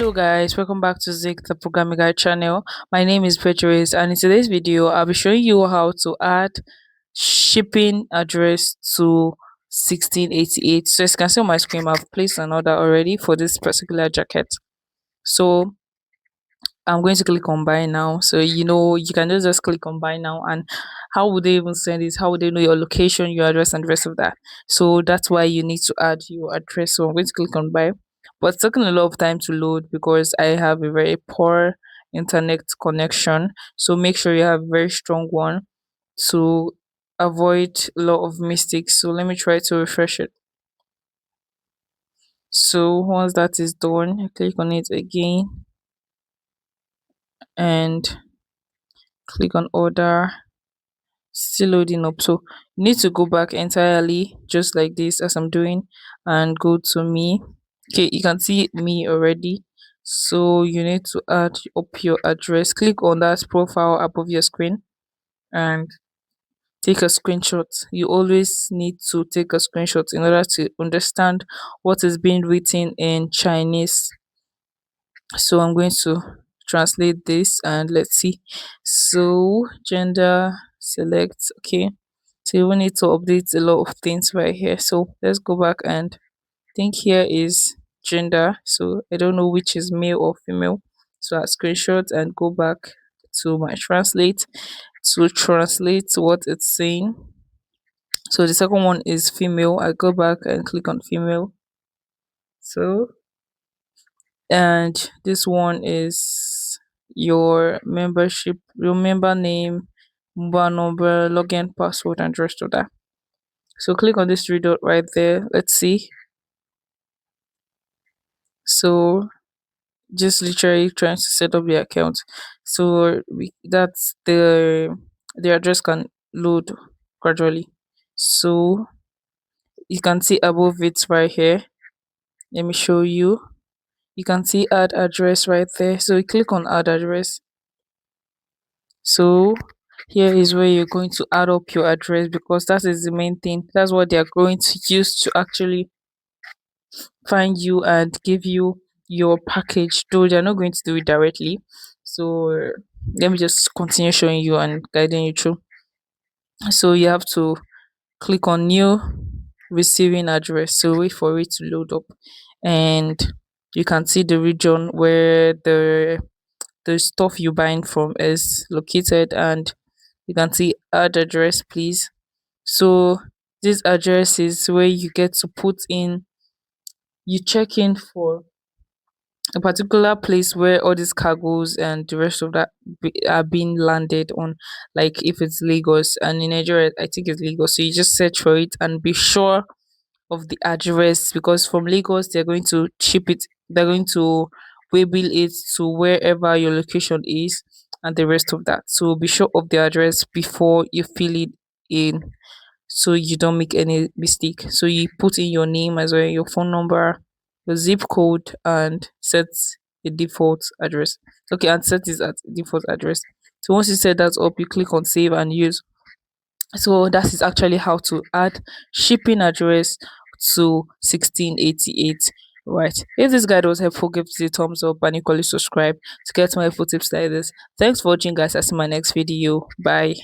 Hello guys, welcome back to Zik the programming guide channel. My name is Petrus, and in today's video I'll be showing you how to add shipping address to 1688. So as you can see on my screen, I've placed an order already for this particular jacket. So I'm going to click on buy now. So you can just click on buy now, and how would they even send it? How would they know your location, your address, and the rest of that? So that's why you need to add your address. So I'm going to click on buy, but it's taking a lot of time to load because I have a very poor internet connection. So make sure you have a very strong one to avoid a lot of mistakes. So let me try to refresh it. So once that is done, I click on it again and click on order. Still loading up. So you need to go back entirely just like this as I'm doing and go to me. Okay, you can see me already. So you need to add up your address. Click on that profile above your screen and take a screenshot. You always need to take a screenshot in order to understand what is being written in Chinese. So I'm going to translate this and let's see. So gender, select. Okay, so you will need to update a lot of things right here. So let's go back, and I think here is gender. So I don't know which is male or female. So I screenshot and go back to my translate to translate what it's saying. So the second one is female. I go back and click on female. So, and this one is your membership, your member name, mobile number, login password, and the rest of that. So click on this three dot right there. Let's see. So just literally trying to set up the account. So that's the address can load gradually. So you can see above it right here. Let me show you. You can see add address right there. So you click on add address. So here is where you're going to add up your address because that is the main thing. That's what they are going to use to actually find you and give you your package, though they're not going to do it directly. So let me just continue showing you and guiding you through. So you have to click on new receiving address. So wait for it to load up, and you can see the region where the stuff you're buying from is located, and you can see add address please. So this address is where you get to put in, you check in for a particular place where all these cargoes and the rest of that are being landed on. Like if it's Lagos, and in Nigeria I think it's Lagos, so you just search for it and be sure of the address, because from Lagos they're going to ship it, they're going to waybill it to wherever your location is and the rest of that. So be sure of the address before you fill it in, so you don't make any mistake. So you put in your name as well, your phone number, your zip code, and set a default address. Okay, and set this at default address. So once you set that up, you click on save and use. So that is actually how to add shipping address to 1688. Right. If this guide was helpful, give it a thumbs up and equally subscribe to get more helpful tips like this. Thanks for watching guys. I'll see you in my next video. Bye.